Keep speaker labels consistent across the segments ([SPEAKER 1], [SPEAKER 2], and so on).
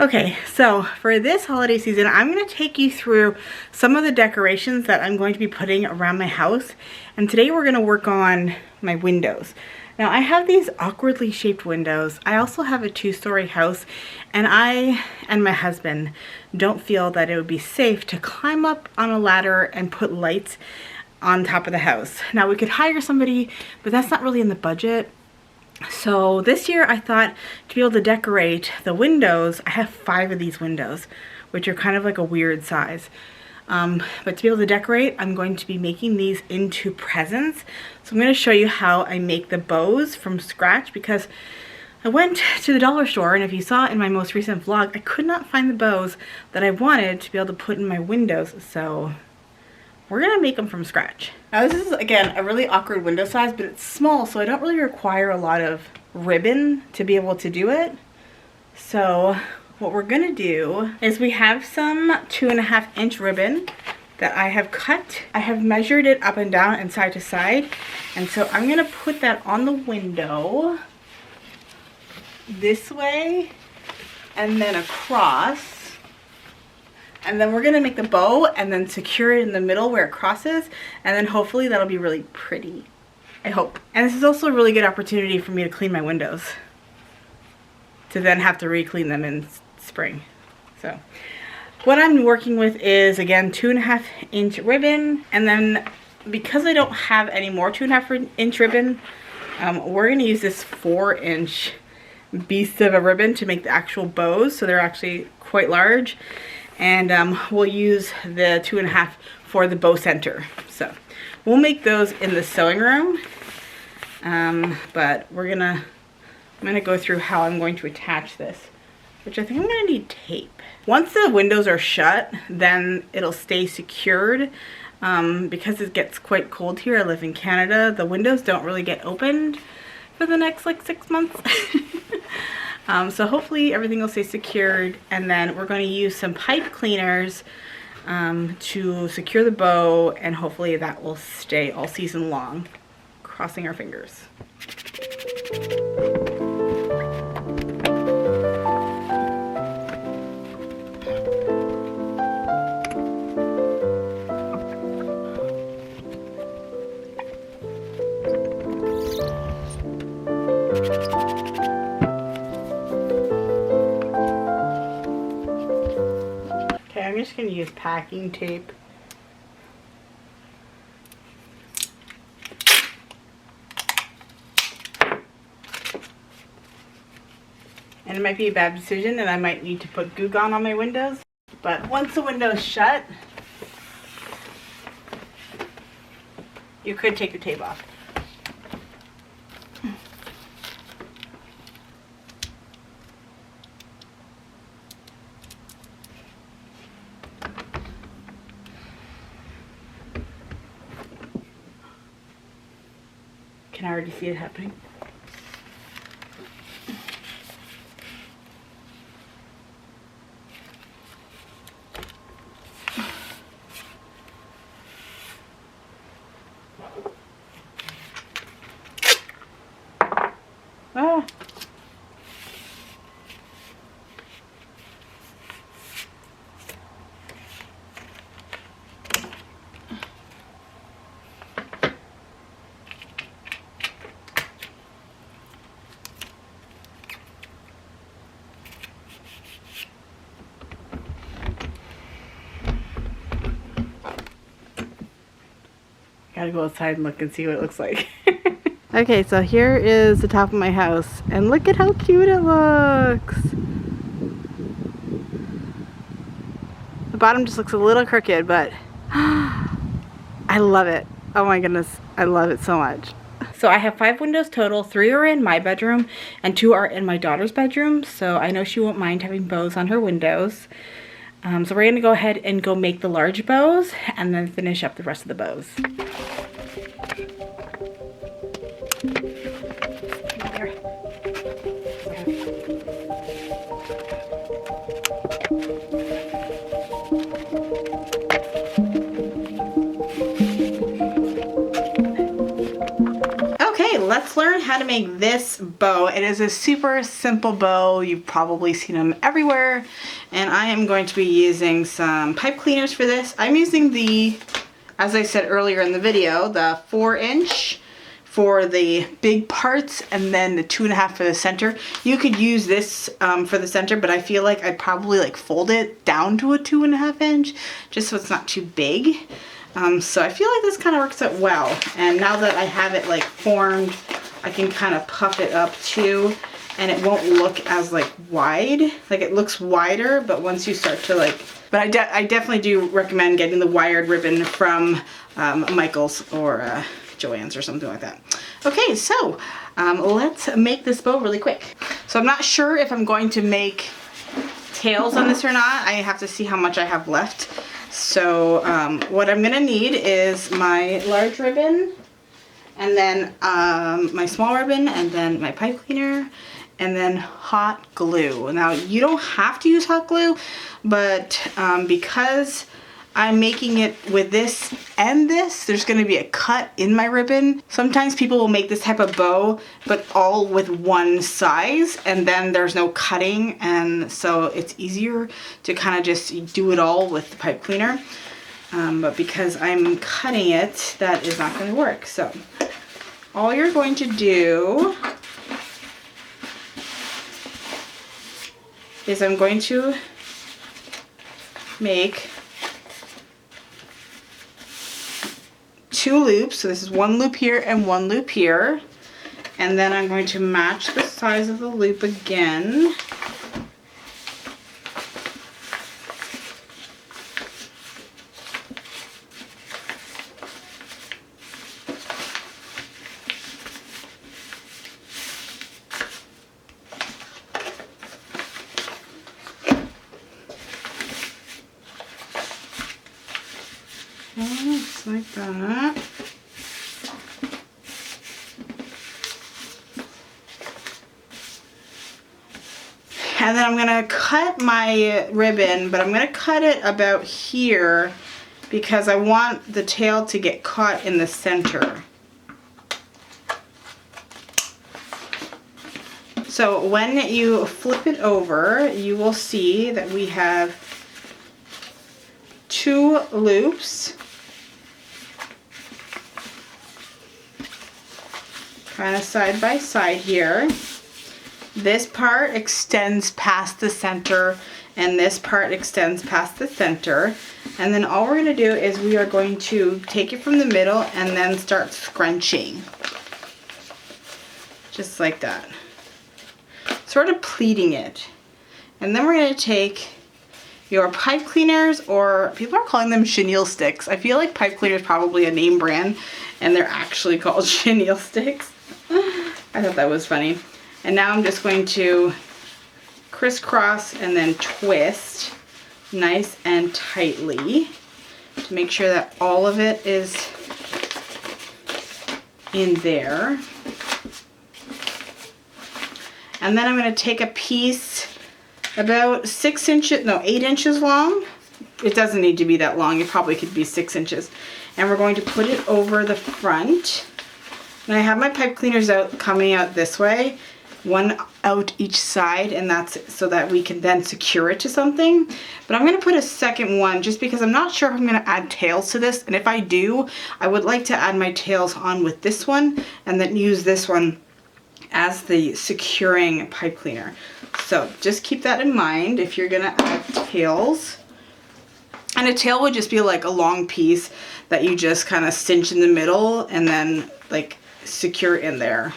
[SPEAKER 1] Okay, so for this holiday season, I'm going to take you through some of the decorations that I'm going to be putting around my house. And today we're going to work on my windows. Now I have these awkwardly shaped windows. I also have a 2-story house, and I and my husband don't feel that it would be safe to climb up on a ladder and put lights on top of the house. Now we could hire somebody, but that's not really in the budget. So this year I thought to be able to decorate the windows, I have 5 of these windows, which are kind of like a weird size. But to be able to decorate, I'm going to be making these into presents. So I'm going to show you how I make the bows from scratch, because I went to the dollar store, and if you saw in my most recent vlog, I could not find the bows that I wanted to be able to put in my windows. So we're gonna make them from scratch. Now this is, again, a really awkward window size, but it's small, so I don't really require a lot of ribbon to be able to do it. So what we're gonna do is we have some 2.5-inch ribbon that I have cut. I have measured it up and down and side to side. And so I'm gonna put that on the window this way and then across. And then we're gonna make the bow and then secure it in the middle where it crosses, and then hopefully that'll be really pretty, I hope. And this is also a really good opportunity for me to clean my windows, to then have to re-clean them in spring. So what I'm working with is, again, 2.5-inch ribbon, and then because I don't have any more 2.5-inch ribbon, we're gonna use this 4-inch beast of a ribbon to make the actual bows, so they're actually quite large. And we'll use the 2.5 for the bow center. So we'll make those in the sewing room. But I'm gonna go through how I'm going to attach this, which I think I'm gonna need tape. Once the windows are shut, then it'll stay secured. Because it gets quite cold here, I live in Canada, the windows don't really get opened for the next like 6 months. So hopefully everything will stay secured, and then we're going to use some pipe cleaners to secure the bow, and hopefully that will stay all season long. Crossing our fingers. I'm just going to use packing tape. And it might be a bad decision, and I might need to put glue gun on my windows. But once the window's shut, you could take the tape off. Can I already see it happening? Ah. Gotta go outside and look and see what it looks like. Okay, so here is the top of my house, and look at how cute it looks. The bottom just looks a little crooked, but I love it. Oh my goodness, I love it so much. So I have 5 windows total. 3 are in my bedroom and 2 are in my daughter's bedroom, so I know she won't mind having bows on her windows. So we're gonna go ahead and go make the large bows and then finish up the rest of the bows. Okay, let's learn how how to make this bow. It is a super simple bow. You've probably seen them everywhere. And I am going to be using some pipe cleaners for this. I'm using the, as I said earlier in the video, the 4-inch for the big parts and then the 2.5 for the center. You could use this for the center, but I feel like I'd probably like fold it down to a 2.5 inch just so it's not too big. So I feel like this kind of works out well. And now that I have it like formed, I can kind of puff it up too, and it won't look as like wide. Like it looks wider, but once you start to like, but I definitely do recommend getting the wired ribbon from Michael's or Joann's or something like that. Okay, so let's make this bow really quick. So I'm not sure if I'm going to make tails on this or not. I have to see how much I have left. So what I'm gonna need is my large ribbon, and then my small ribbon, and then my pipe cleaner, and then hot glue. Now you don't have to use hot glue, but because I'm making it with this and this, there's going to be a cut in my ribbon. Sometimes people will make this type of bow, but all with one size, and then there's no cutting, and so it's easier to kind of just do it all with the pipe cleaner. But because I'm cutting it, that is not going to work. So all you're going to do is I'm going to make 2 loops. So this is 1 loop here and 1 loop here. And then I'm going to match the size of the loop again. Just like that. And then I'm gonna cut my ribbon, but I'm gonna cut it about here because I want the tail to get caught in the center. So when you flip it over, you will see that we have 2 loops, kind of side by side here. This part extends past the center, and this part extends past the center. And then all we're going to do is we are going to take it from the middle and then start scrunching. Just like that. Sort of pleating it. And then we're going to take your pipe cleaners, or people are calling them chenille sticks. I feel like pipe cleaner is probably a name brand, and they're actually called chenille sticks. I thought that was funny. And now I'm just going to crisscross and then twist nice and tightly to make sure that all of it is in there. And then I'm going to take a piece about 8 inches long. It doesn't need to be that long. It probably could be 6 inches. And we're going to put it over the front. And I have my pipe cleaners out, coming out this way, one out each side, and that's so that we can then secure it to something. But I'm going to put a second one just because I'm not sure if I'm going to add tails to this. And if I do, I would like to add my tails on with this one and then use this one as the securing pipe cleaner. So just keep that in mind if you're gonna add tails. And a tail would just be like a long piece that you just kind of cinch in the middle and then like secure in there.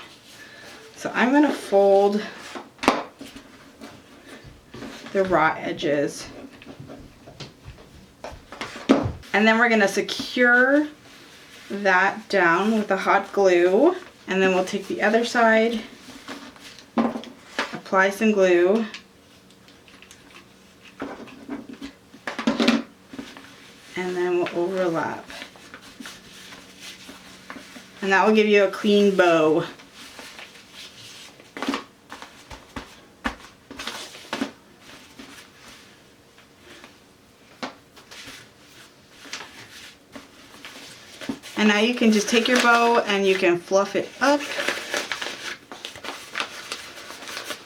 [SPEAKER 1] So I'm gonna fold the raw edges. And then we're gonna secure that down with the hot glue. And then we'll take the other side, apply some glue, and then we'll overlap. And that will give you a clean bow. And now you can just take your bow and you can fluff it up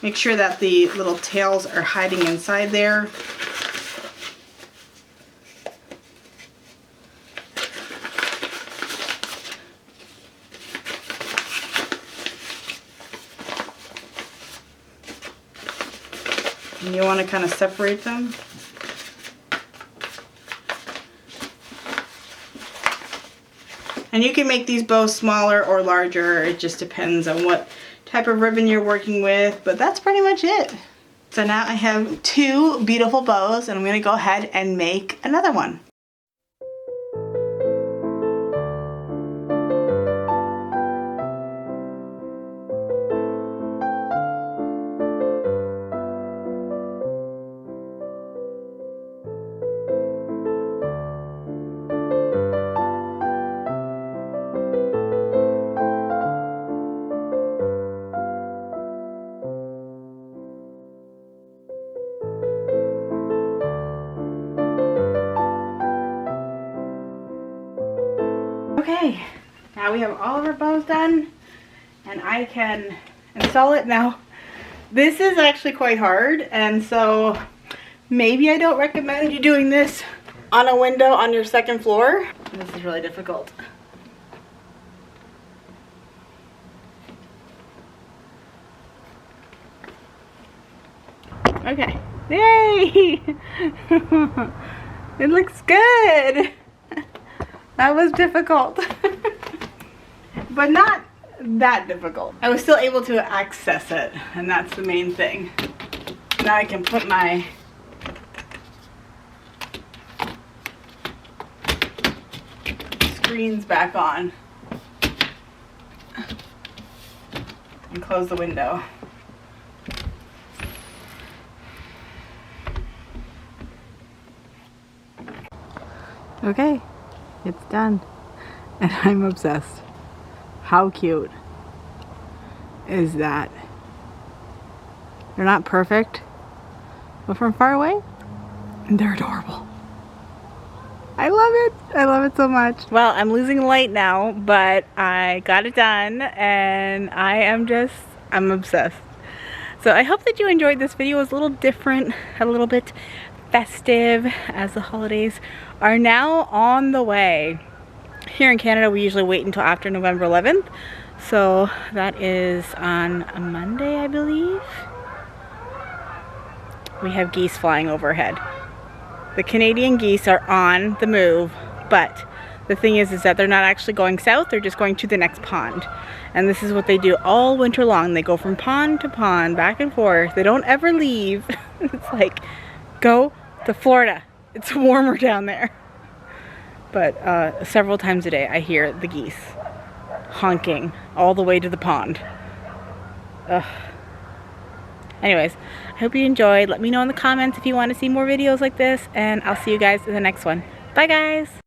[SPEAKER 1] Make sure that the little tails are hiding inside there. And you want to kind of separate them. And you can make these bows smaller or larger. It just depends on what type of ribbon you're working with, but that's pretty much it. So now I have 2 beautiful bows, and I'm going to go ahead and make another one. Okay, now we have all of our bows done, and I can install it now. This is actually quite hard, and so maybe I don't recommend you doing this on a window on your 2nd floor. This is really difficult. Okay, yay! It looks good. That was difficult, but not that difficult. I was still able to access it, and that's the main thing. Now I can put my screens back on and close the window. Okay. It's done, and I'm obsessed. How cute is that? They're not perfect, but from far away, they're adorable. I love it. I love it so much. Well, I'm losing light now, but I got it done, and I'm obsessed. So I hope that you enjoyed this video. It was a little different, a little bit festive, as the holidays are now on the way. Here in Canada, we usually wait until after November 11th. So that is on a Monday, I believe. We have geese flying overhead. The Canadian geese are on the move, but the thing is that they're not actually going south, they're just going to the next pond. And this is what they do all winter long. They go from pond to pond, back and forth. They don't ever leave. It's like, go to Florida. It's warmer down there. But several times a day I hear the geese honking all the way to the pond. Ugh. Anyways, I hope you enjoyed. Let me know in the comments if you want to see more videos like this, and I'll see you guys in the next one. Bye guys!